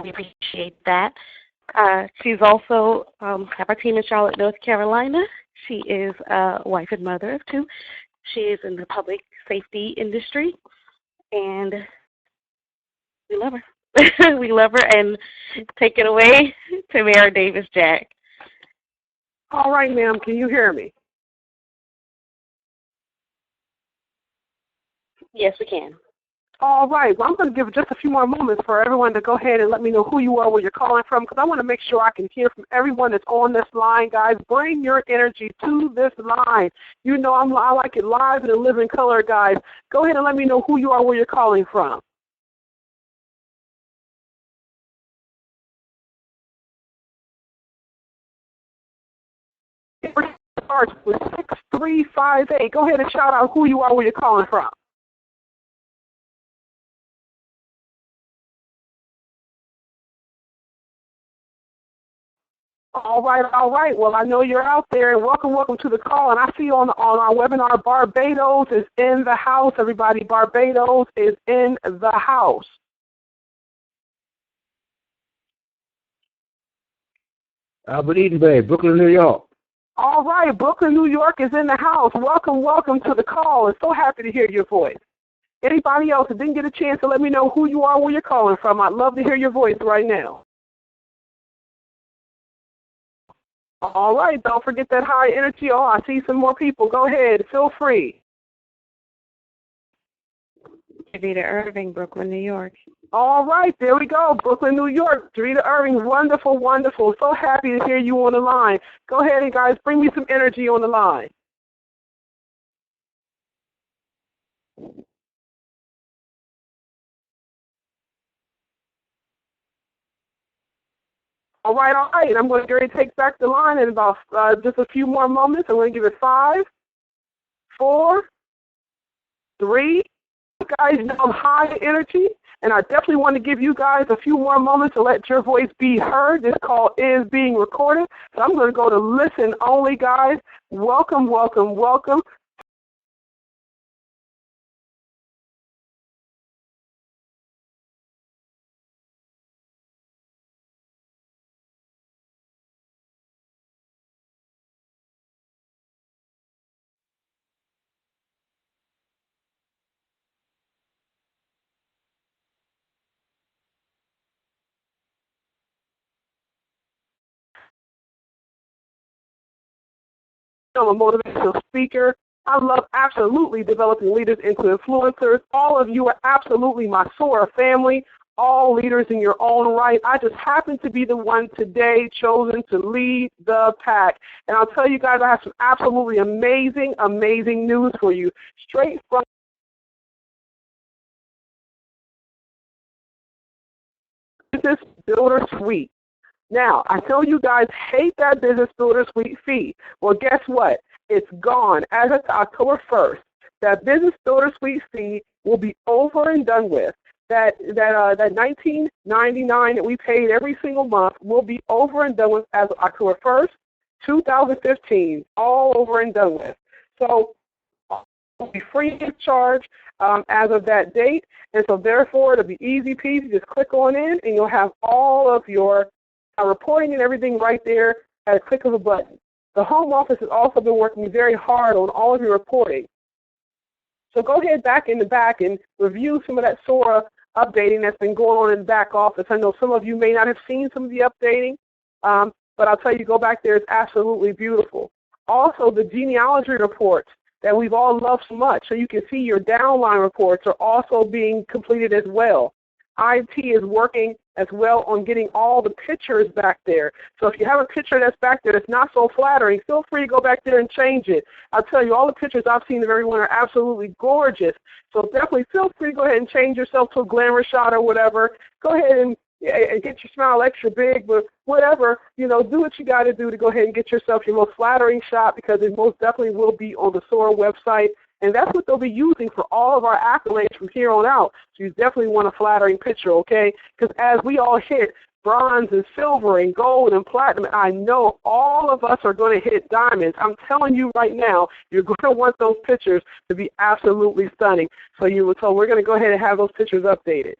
We appreciate that. She's also have our team in Charlotte, North Carolina. She is a wife and mother of two. She is in the public safety industry, and we love her. We love her, and take it away, Tamara Davis-Jack. All right, ma'am, can you hear me? Yes, we can. All right. Well, I'm going to give just a few more moments for everyone to go ahead and let me know who you are, where you're calling from, because I want to make sure I can hear from everyone that's on this line, guys. Bring your energy to this line. You know I like it live and in living color, guys. Go ahead and let me know who you are, where you're calling from. It starts with 6358. Go ahead and shout out who you are, where you're calling from. All right, all right. Well, I know you're out there, and welcome to the call. And I see on our webinar, Barbados is in the house, everybody. Barbados is in the house. Albert Eden Bay, Brooklyn, New York. All right, Brooklyn, New York is in the house. Welcome to the call. I'm so happy to hear your voice. Anybody else that didn't get a chance to let me know who you are, where you're calling from, I'd love to hear your voice right now. All right, don't forget that high energy. Oh, I see some more people. Go ahead, feel free. Davita Irving, Brooklyn, New York. All right, there we go. Brooklyn, New York. Davita Irving, wonderful, wonderful. So happy to hear you on the line. Go ahead and guys, bring me some energy on the line. All right. I'm going to take back the line in about just a few more moments. I'm going to give it 5, 4, 3. Guys, you know I'm high energy, and I definitely want to give you guys a few more moments to let your voice be heard. This call is being recorded, so I'm going to go to listen only, guys. Welcome. I'm a motivational speaker. I love absolutely developing leaders into influencers. All of you are absolutely my SOAR family, all leaders in your own right. I just happen to be the one today chosen to lead the pack. And I'll tell you guys, I have some absolutely amazing, amazing news for you. Straight from Business Builder Suite. Now, I know you guys hate that Business Builder Suite fee. Well, guess what? It's gone. As of October 1st, that Business Builder Suite fee will be over and done with. That $19.99 that we paid every single month will be over and done with as of October 1st, 2015, all over and done with. So it'll be free of charge as of that date, and so therefore it'll be easy peasy. Just click on in, and you'll have all of your reporting and everything right there at a click of a button. The home office has also been working very hard on all of your reporting. So go ahead back in the back and review some of that SORA updating that's been going on in the back office. I know some of you may not have seen some of the updating, but I'll tell you, go back there. It's absolutely beautiful. Also, the genealogy reports that we've all loved so much, so you can see your downline reports are also being completed as well. IT is working as well on getting all the pictures back there. So if you have a picture that's back there that's not so flattering, feel free to go back there and change it. I'll tell you, all the pictures I've seen of everyone are absolutely gorgeous. So definitely feel free to go ahead and change yourself to a glamour shot or whatever. Go ahead and get your smile extra big, but whatever, do what you got to do to go ahead and get yourself your most flattering shot, because it most definitely will be on the SOAR website. And that's what they'll be using for all of our accolades from here on out. So you definitely want a flattering picture, okay? Because as we all hit bronze and silver and gold and platinum, I know all of us are going to hit diamonds. I'm telling you right now, you're going to want those pictures to be absolutely stunning. So we're going to go ahead and have those pictures updated.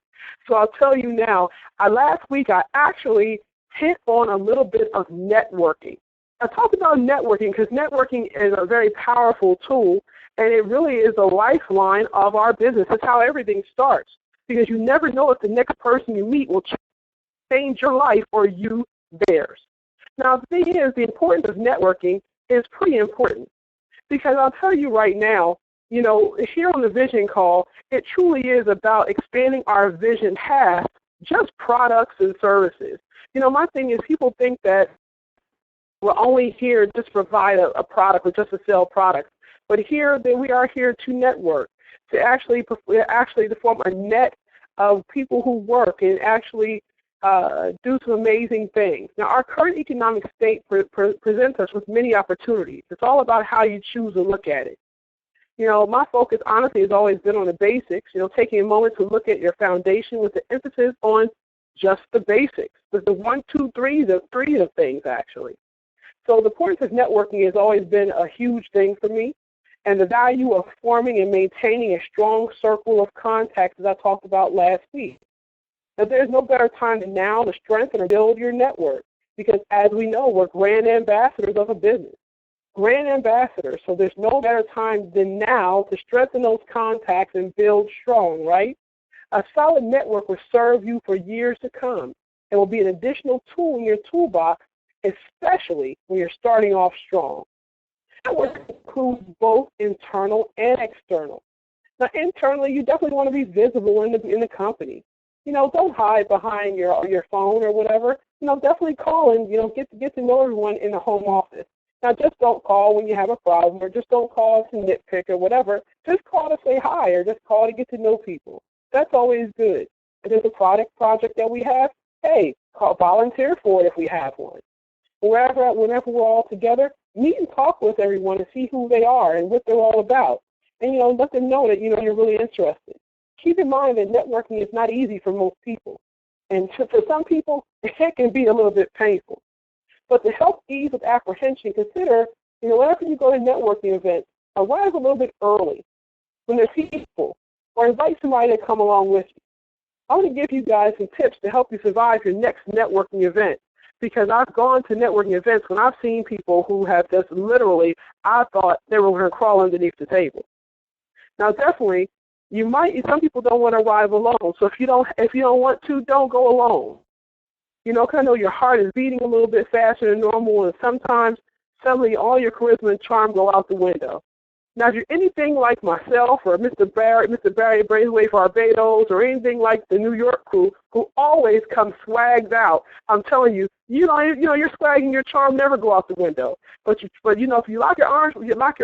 So I'll tell you now, last week I actually hit on a little bit of networking. I talked about networking because networking is a very powerful tool, and it really is the lifeline of our business. It's how everything starts, because you never know if the next person you meet will change your life or you theirs. Now, the thing is, the importance of networking is pretty important, because I'll tell you right now, you know, here on the Vision Call, it truly is about expanding our vision past just products and services. You know, my thing is, people think that we're only here just to provide a product or just to sell products. But here, we are here to network, to actually to form a net of people who work and actually do some amazing things. Now, our current economic state presents us with many opportunities. It's all about how you choose to look at it. You know, my focus, honestly, has always been on the basics, you know, taking a moment to look at your foundation with the emphasis on just the basics, the 1, 2, 3, the three of things, actually. So the importance of networking has always been a huge thing for me, and the value of forming and maintaining a strong circle of contacts, as I talked about last week. Now, there's no better time than now to strengthen or build your network, because as we know, we're brand ambassadors of a business. Brand ambassadors, so there's no better time than now to strengthen those contacts and build strong, right? A solid network will serve you for years to come and will be an additional tool in your toolbox, especially when you're starting off strong. Network includes both internal and external. Now, internally, you definitely want to be visible in the company. You know, don't hide behind your phone or whatever. You know, definitely call and, you know, get to know everyone in the home office. Now, just don't call when you have a problem, or just don't call to nitpick or whatever. Just call to say hi, or just call to get to know people. That's always good. If there's a project that we have, hey, volunteer for it if we have one. Whenever we're all together, meet and talk with everyone and see who they are and what they're all about. And, you know, let them know that, you know, you're really interested. Keep in mind that networking is not easy for most people. And for some people, it can be a little bit painful. But to help ease with apprehension, consider, you know, whenever you go to networking events, arrive a little bit early when there's people, or invite somebody to come along with you. I want to give you guys some tips to help you survive your next networking event, because I've gone to networking events when I've seen people who have just literally, I thought they were going to crawl underneath the table. Now, definitely, some people don't want to arrive alone. So if you don't want to, don't go alone. You know, because I know your heart is beating a little bit faster than normal, and sometimes suddenly all your charisma and charm go out the window. Now, if you're anything like myself or Mr. Barry Braithwaite Barbados, or anything like the New York crew, who always come swagged out, I'm telling you, your swag and your charm never go out the window. But you know, if you lock your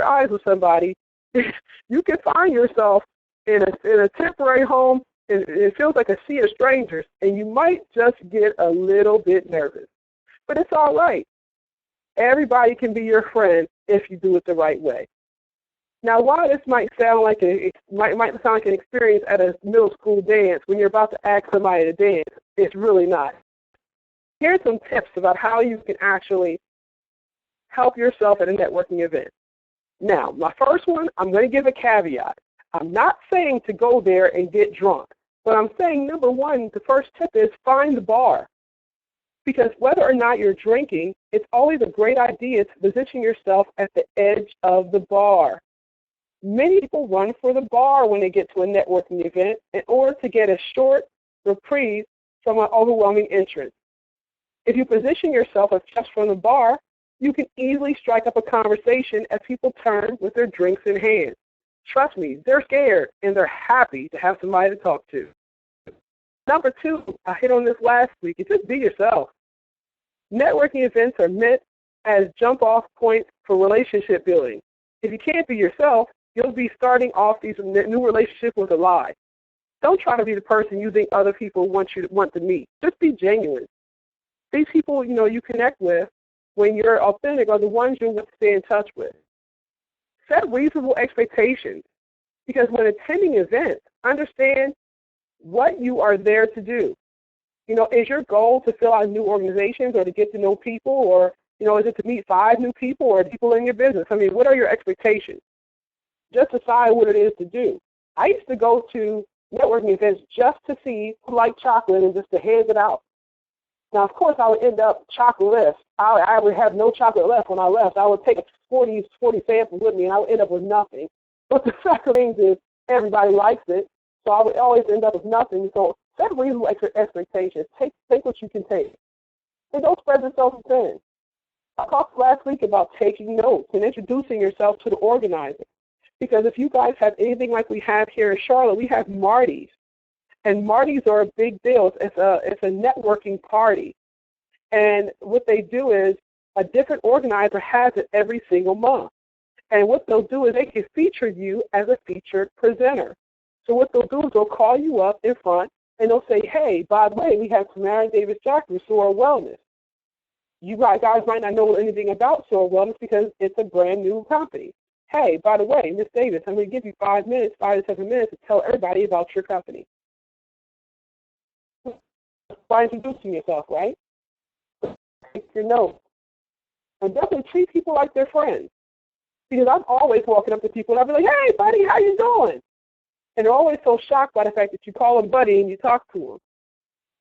eyes with somebody, you can find yourself in a temporary home. It feels like a sea of strangers, and you might just get a little bit nervous. But it's all right. Everybody can be your friend if you do it the right way. Now, while this might sound like an experience at a middle school dance when you're about to ask somebody to dance, it's really not. Here's some tips about how you can actually help yourself at a networking event. Now, my first one, I'm going to give a caveat. I'm not saying to go there and get drunk, but I'm saying, number one, the first tip is find the bar. Because whether or not you're drinking, it's always a great idea to position yourself at the edge of the bar. Many people run for the bar when they get to a networking event in order to get a short reprieve from an overwhelming entrance. If you position yourself just from the bar, you can easily strike up a conversation as people turn with their drinks in hand. Trust me, they're scared, and they're happy to have somebody to talk to. Number two, I hit on this last week, is just be yourself. Networking events are meant as jump-off points for relationship building. If you can't be yourself, you'll be starting off these new relationships with a lie. Don't try to be the person you think other people want to meet. Just be genuine. These people, you connect with when you're authentic are the ones you want to stay in touch with. Set reasonable expectations, because when attending events, understand what you are there to do. Is your goal to fill out new organizations or to get to know people, or, is it to meet 5 new people or people in your business? I mean, what are your expectations? Just decide what it is to do. I used to go to networking events just to see who liked chocolate and just to hand it out. Now, of course, I would end up chocolate-less. I would have no chocolate left when I left. I would take 40 samples with me, and I would end up with nothing. But the fact remains is everybody likes it, so I would always end up with nothing. So set reasonable expectations. Take what you can take. And don't spread yourself thin. I talked last week about taking notes and introducing yourself to the organizer. Because if you guys have anything like we have here in Charlotte, we have Marty's. And Marty's are a big deal. It's a networking party. And what they do is a different organizer has it every single month. And what they'll do is they can feature you as a featured presenter. So what they'll do is they'll call you up in front and they'll say, hey, by the way, we have Tamara and Davis Jackson, Sora Wellness. You guys might not know anything about Sora Wellness because it's a brand new company. Hey, by the way, Miss Davis, I'm going to give you 5 to 7 minutes to tell everybody about your company. By introducing yourself, right? Take your notes. And definitely treat people like they're friends. Because I'm always walking up to people and I'll be like, hey, buddy, how you doing? And they're always so shocked by the fact that you call them buddy and you talk to them.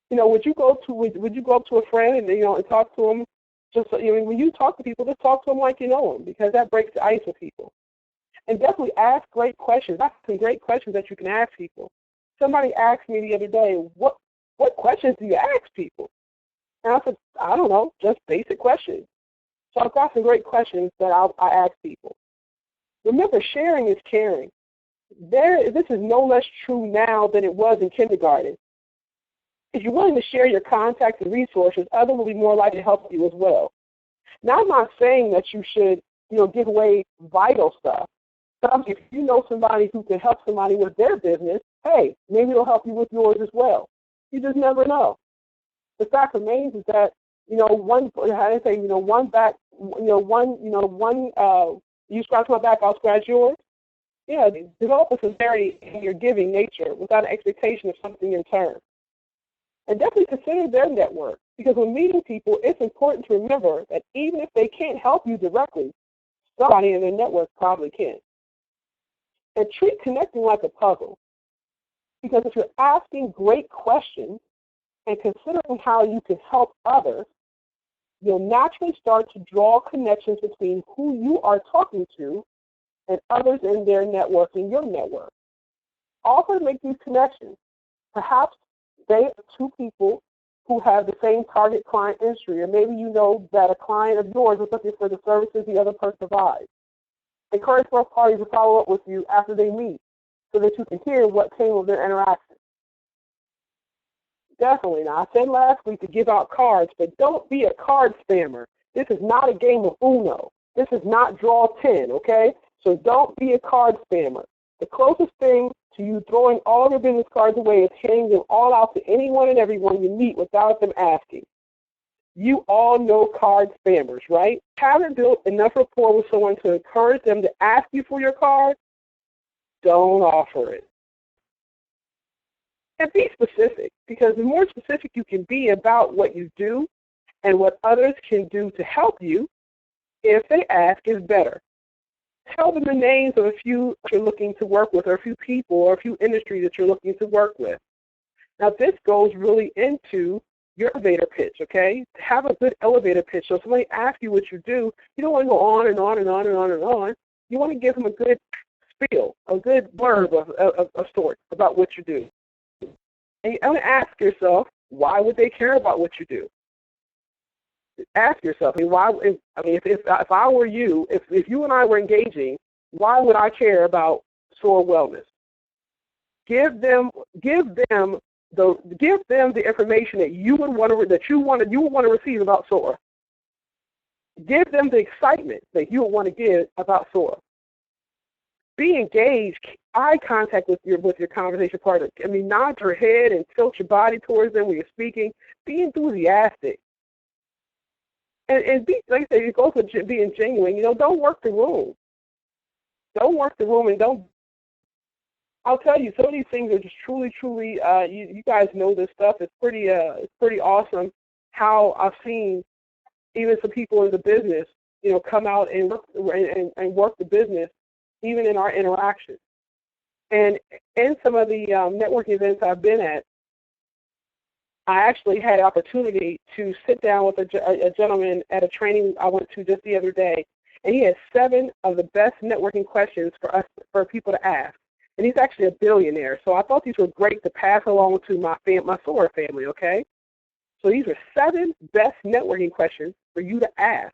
You know, would you go up to a friend and and talk to them? Just when you talk to people, just talk to them like you know them, because that breaks the ice with people. And definitely ask great questions. That's some great questions that you can ask people. Somebody asked me the other day, what questions do you ask people? And I said, I don't know, just basic questions. So I've got some great questions that I ask people. Remember, sharing is caring. This is no less true now than it was in kindergarten. If you're willing to share your contacts and resources, others will be more likely to help you as well. Now, I'm not saying that you should, give away vital stuff. But if you know somebody who can help somebody with their business, hey, maybe it'll help you with yours as well. You just never know. The fact remains is that, you scratch my back, I'll scratch yours. Yeah, develop a sincerity in your giving nature without an expectation of something in turn. And definitely consider their network, because when meeting people, it's important to remember that even if they can't help you directly, somebody in their network probably can. And treat connecting like a puzzle, because if you're asking great questions and considering how you can help others, you'll naturally start to draw connections between who you are talking to and others in their network and your network. Offer to make these connections. Perhaps they are two people who have the same target client industry, or maybe you know that a client of yours is looking for the services the other person provides. Encourage both parties to follow up with you after they meet so that you can hear what came of their interaction. Definitely. Now, I said last week to give out cards, but don't be a card spammer. This is not a game of Uno. This is not draw 10, okay? So don't be a card spammer. The closest thing to you throwing all your business cards away is handing them all out to anyone and everyone you meet without them asking. You all know card spammers, right? Haven't built enough rapport with someone to encourage them to ask you for your card? Don't offer it. And be specific, because the more specific you can be about what you do and what others can do to help you, if they ask, is better. Tell them the names of a few you're looking to work with, or a few people, or a few industries that you're looking to work with. Now, this goes really into your elevator pitch, okay? Have a good elevator pitch. So if somebody asks you what you do, you don't want to go on and on and on and on and on. You want to give them a good spiel, a good blurb of sorts about what you do. And you want to ask yourself, why would they care about what you do? Ask yourself, if I were you, if you and I were engaging, why would I care about Sora Wellness? Give them the information that you would want to receive about Sora. Give them the excitement that you would want to give about Sora. Be engaged, eye contact with your conversation partner. Nod your head and tilt your body towards them when you're speaking. Be enthusiastic. And be, like I say, it goes with being genuine. Don't work the room. Don't work the room, and don't. I'll tell you, some of these things are just truly. You guys know this stuff. It's pretty awesome how I've seen even some people in the business, come out and work the business, even in our interactions. And in some of the networking events I've been at, I actually had an opportunity to sit down with a gentleman at a training I went to just the other day, and he had 7 of the best networking questions for people to ask. And he's actually a billionaire, so I thought these were great to pass along to my Sora family, okay? So these are 7 best networking questions for you to ask.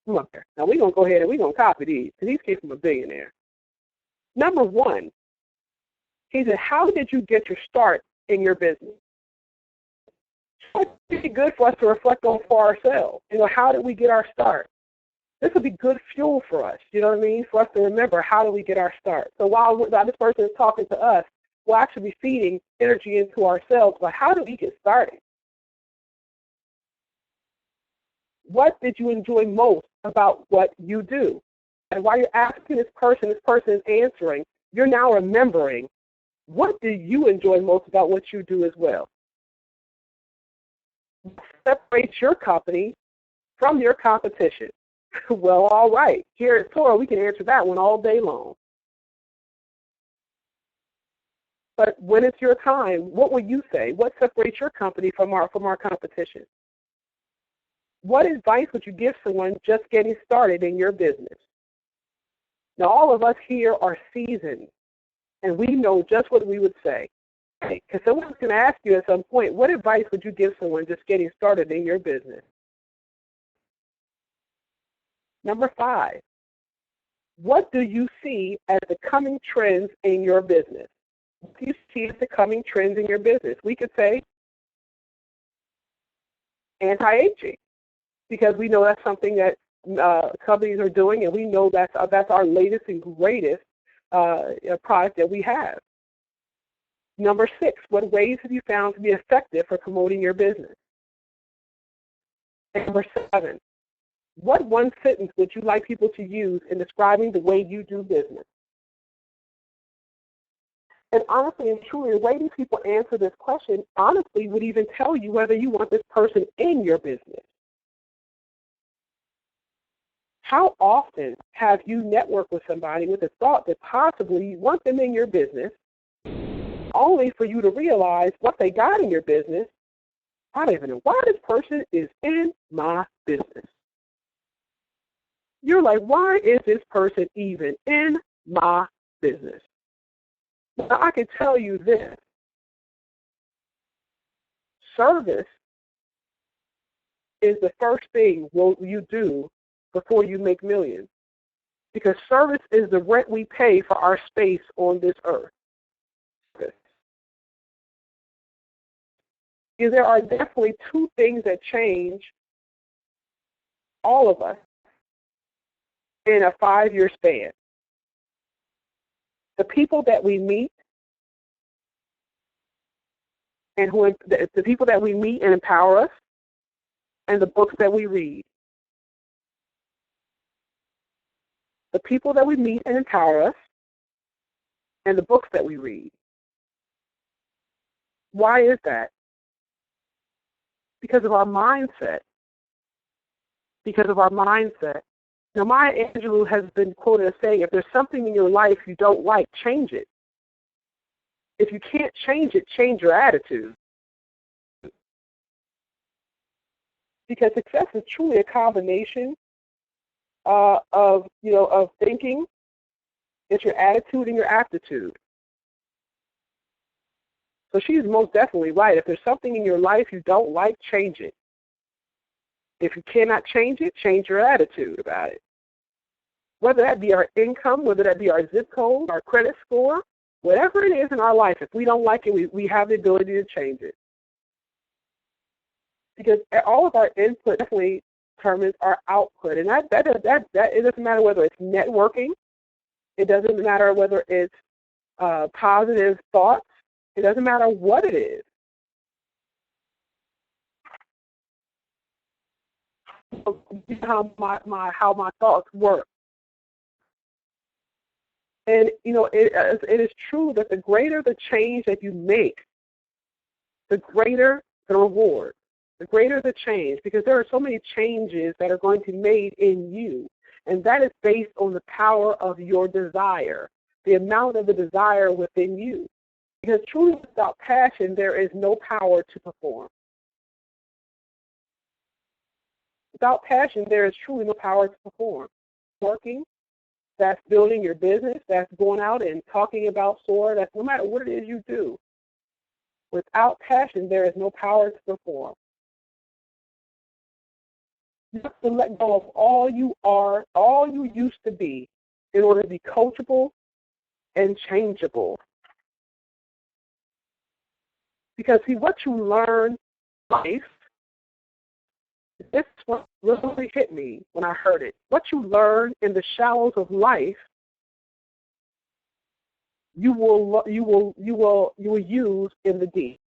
Come up there. Now we're going to go ahead and we're going to copy these, because these came from a billionaire. Number 1, he said, how did you get your start in your business? It's be good for us to reflect on for ourselves. How did we get our start? This would be good fuel for us, you know what I mean, for us to remember how do we get our start. So while this person is talking to us, we'll actually be feeding energy into ourselves, but how do we get started? What did you enjoy most about what you do? And while you're asking this person is answering, you're now remembering, what do you enjoy most about what you do as well? What separates your company from your competition? Well, all right. Here at Tora, we can answer that one all day long. But when it's your time, what will you say? What separates your company from our competition? What advice would you give someone just getting started in your business? Now, all of us here are seasoned, and we know just what we would say. Because someone's going to ask you at some point, what advice would you give someone just getting started in your business? Number 5, what do you see as the coming trends in your business? What do you see as the coming trends in your business? We could say anti-aging, because we know that's something that companies are doing, and we know that's our latest and greatest product that we have. Number 6, what ways have you found to be effective for promoting your business? And number 7, what one sentence would you like people to use in describing the way you do business? And honestly and truly, the way these people answer this question honestly would even tell you whether you want this person in your business. How often have you networked with somebody with the thought that possibly you want them in your business, only for you to realize what they got in your business? I don't even know why this person is in my business. You're like, why is this person even in my business? Now, I can tell you this. Service is the first thing you do before you make millions. Because service is the rent we pay for our space on this earth. There are definitely 2 things that change all of us in a 5-year span. The people that we meet, and the people that we meet and empower us, and the books that we read. The people that we meet and empower us, and the books that we read. Why is that? Because of our mindset. Because of our mindset. Now, Maya Angelou has been quoted as saying, if there's something in your life you don't like, change it. If you can't change it, change your attitude. Because success is truly a combination of thinking. It's your attitude and your aptitude. So she's most definitely right. If there's something in your life you don't like, change it. If you cannot change it, change your attitude about it. Whether that be our income, whether that be our zip code, our credit score, whatever it is in our life, if we don't like it, we have the ability to change it. Because all of our input definitely determines our output. And that it doesn't matter whether it's networking. It doesn't matter whether it's positive thoughts. It doesn't matter what it is. How my thoughts work. And, it is true that the greater the change that you make, the greater the reward, the greater the change, because there are so many changes that are going to be made in you, and that is based on the power of your desire. the amount of the desire within you. Because truly without passion, there is no power to perform. Without passion, there is truly no power to perform. Working, that's building your business, that's going out and talking about SOAR, that's no matter what it is you do. Without passion, there is no power to perform. You have to let go of all you are, all you used to be, in order to be coachable and changeable. Because, see, what you learn in life, this one really hit me when I heard it. What you learn in the shallows of life, you will use in the deep.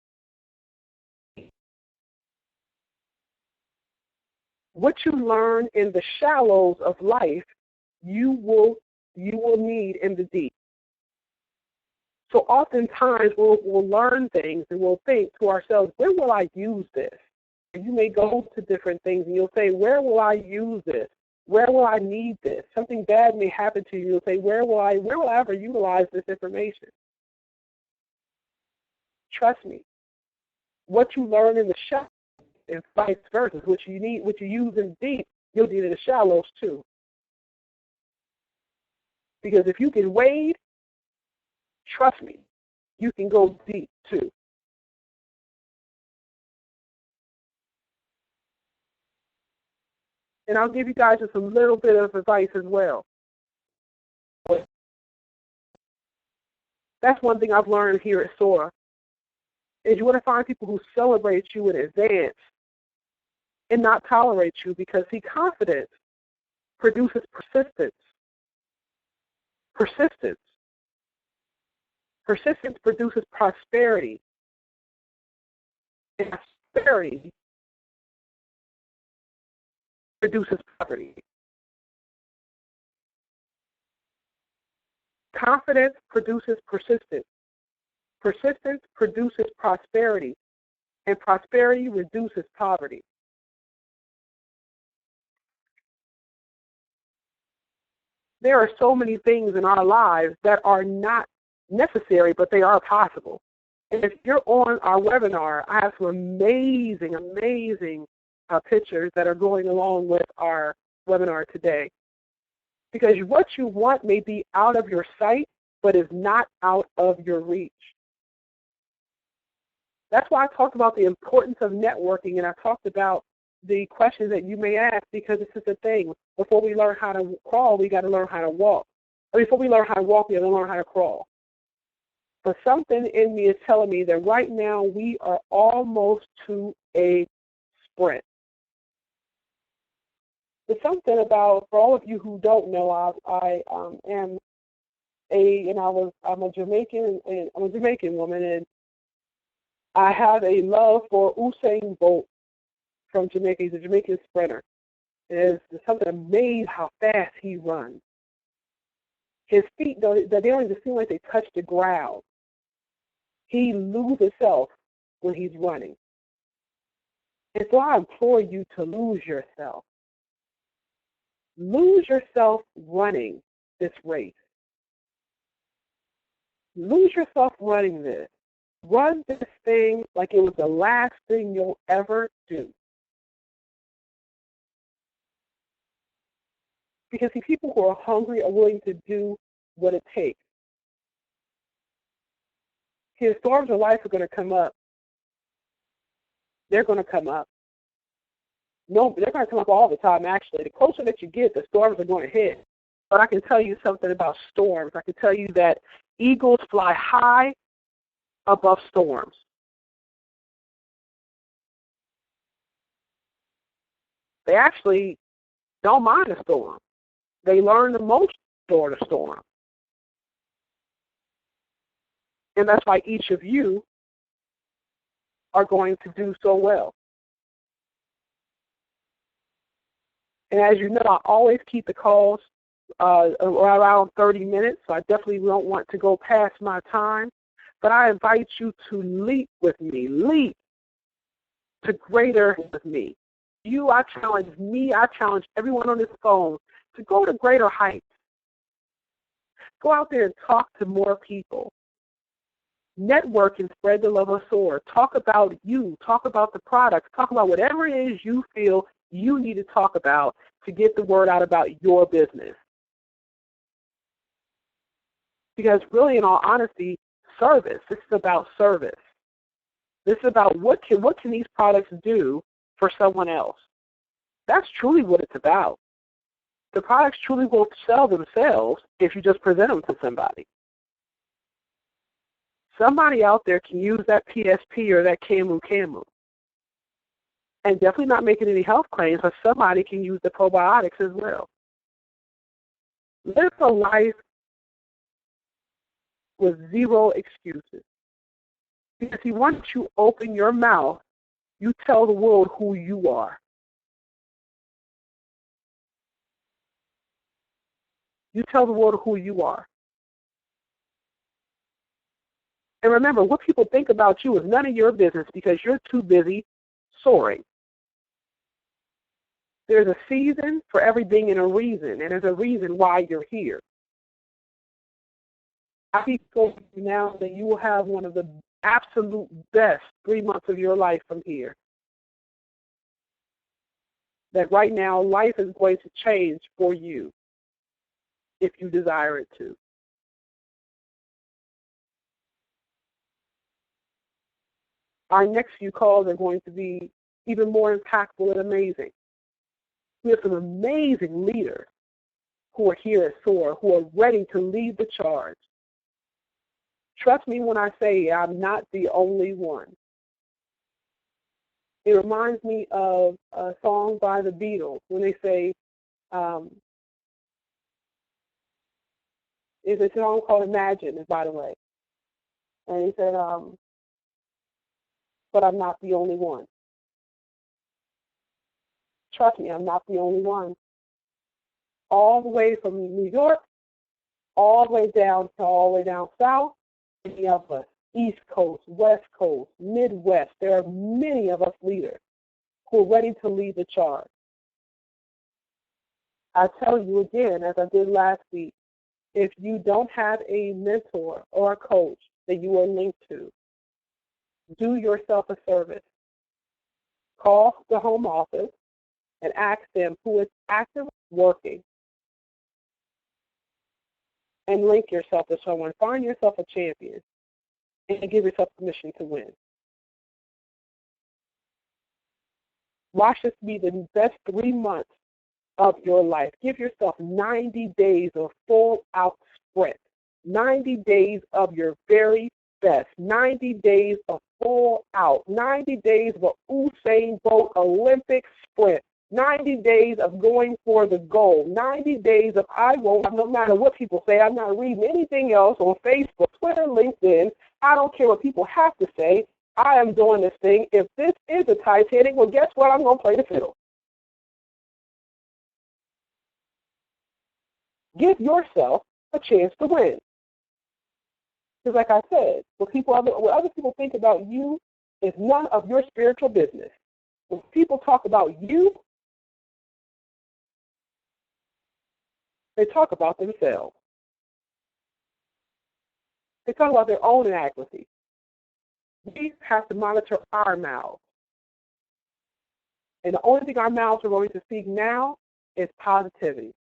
What you learn in the shallows of life, you will need in the deep. So oftentimes we'll learn things and we'll think to ourselves, where will I use this? And you may go to different things and you'll say, where will I use this? Where will I need this? Something bad may happen to you. You'll say, where will I ever utilize this information? Trust me. What you learn in the shallows and vice versa, what you use in deep, you'll need in the shallows too. Because if you can wade, trust me, you can go deep too. And I'll give you guys just a little bit of advice as well. That's one thing I've learned here at SOAR, is you want to find people who celebrate you in advance and not tolerate you, because, see, confidence produces persistence. Persistence produces prosperity. And prosperity produces poverty. Confidence produces persistence. Persistence produces prosperity. And prosperity reduces poverty. There are so many things in our lives that are not necessary, but they are possible. And if you're on our webinar, I have some amazing pictures that are going along with our webinar today. Because what you want may be out of your sight, but is not out of your reach. That's why I talked about the importance of networking, and I talked about the questions that you may ask, because this is the thing. Before we learn how to crawl, we got to learn how to walk. Or before we learn how to walk, we got to learn how to crawl. But something in me is telling me that right now we are almost to a sprint. There's something about, for all of you who don't know, I'm a Jamaican woman, and I have a love for Usain Bolt from Jamaica. He's a Jamaican sprinter. There's something amazing how fast he runs. His feet, they don't even seem like they touch the ground. He loses himself when he's running. And so I implore you to lose yourself. Lose yourself running this race. Lose yourself running this. Run this thing like it was the last thing you'll ever do. Because the people who are hungry are willing to do what it takes. See, the storms of life are going to come up. They're going to come up. No, they're going to come up all the time, actually. The closer that you get, the storms are going to hit. But I can tell you something about storms. I can tell you that eagles fly high above storms. They actually don't mind a storm. They learn the most during a storm. And that's why each of you are going to do so well. And as you know, I always keep the calls around 30 minutes, so I definitely don't want to go past my time. But I invite you to leap with me, leap to greater with me. I challenge everyone on this phone to go to greater heights, Go out there and talk to more people. Network and spread the love of SOAR. Talk about you. Talk about the products. Talk about whatever it is you feel you need to talk about to get the word out about your business. Because really, in all honesty, service. This is about service. This is about what can these products do for someone else. That's truly what it's about. The products truly will sell themselves if you just present them to somebody. Somebody out there can use that PSP or that Camu, and definitely not making any health claims, but somebody can use the probiotics as well. Live a life with zero excuses. Because see, once you open your mouth, you tell the world who you are. You tell the world who you are. And remember, what people think about you is none of your business because you're too busy soaring. There's a season for everything and a reason, and there's a reason why you're here. I keep telling you now that you will have one of the absolute best 3 months of your life from here. That right now, life is going to change for you if you desire it to. Our next few calls are going to be even more impactful and amazing. We have some amazing leaders who are here at SOAR, who are ready to lead the charge. Trust me when I say I'm not the only one. It reminds me of a song by the Beatles when they say, it's a song called Imagine, by the way. And he said, but I'm not the only one. Trust me, I'm not the only one. All the way from New York, all the way down south, many of us, East Coast, West Coast, Midwest, there are many of us leaders who are ready to lead the charge. I tell you again, as I did last week, if you don't have a mentor or a coach that you are linked to, do yourself a service. Call the home office and ask them who is actively working and link yourself to someone. Find yourself a champion and give yourself permission to win. Watch this be the best 3 months of your life. Give yourself 90 days of full-out sprint, 90 days of your very best, 90 days of full out, 90 days of an Usain Bolt Olympic sprint, 90 days of going for the goal, 90 days of I won't, no matter what people say, I'm not reading anything else on Facebook, Twitter, LinkedIn. I don't care what people have to say. I am doing this thing. If this is a Titanic, well, guess what? I'm going to play the fiddle. Give yourself a chance to win. Because like I said, what other people think about you is none of your spiritual business. When people talk about you, they talk about themselves. They talk about their own inadequacy. We have to monitor our mouths. And the only thing our mouths are going to speak now is positivity.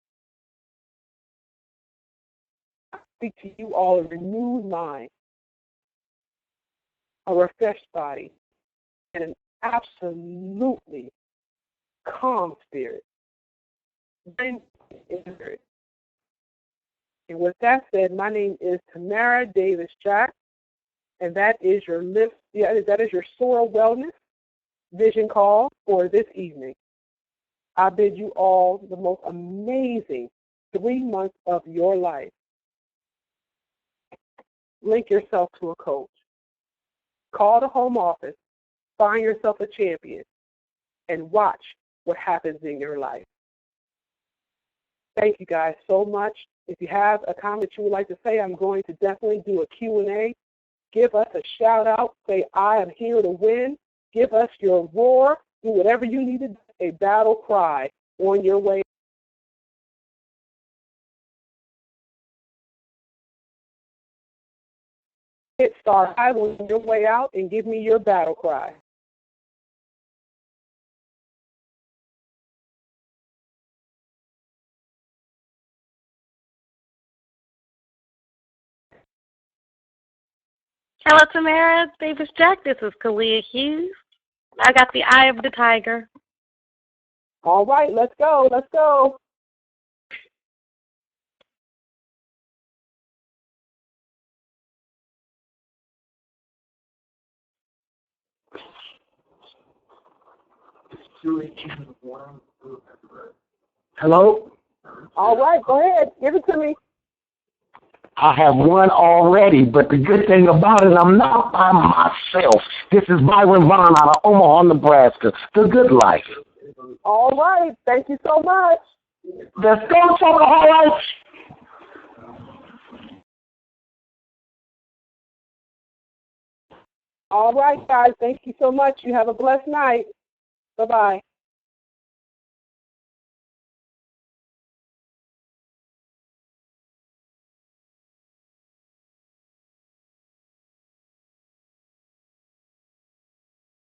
I speak to you all a renewed mind, a refreshed body, and an absolutely calm spirit. And with that said, my name is Tamara Davis Jack, and that is your SOAR Wellness Vision Call for this evening. I bid you all the most amazing 3 months of your life. Link yourself to a coach. Call the home office. Find yourself a champion. And watch what happens in your life. Thank you guys so much. If you have a comment you would like to say, I'm going to definitely do a Q&A. Give us a shout out. Say, I am here to win. Give us your roar. Do whatever you need to do. A battle cry on your way. hit star five on your way out and give me your battle cry. Hello, Tamara, Davis Jack. This is Kalia Hughes. I got the eye of the tiger. All right, let's go. Let's go. Hello? All right, go ahead. Give it to me. I have one already, but the good thing about it, I'm not by myself. This is Byron Vaughn out of Omaha, Nebraska. The Good Life. All right. Thank you so much. Let's go, Chocoholics! All right, guys. Thank you so much. You have a blessed night. Bye-bye.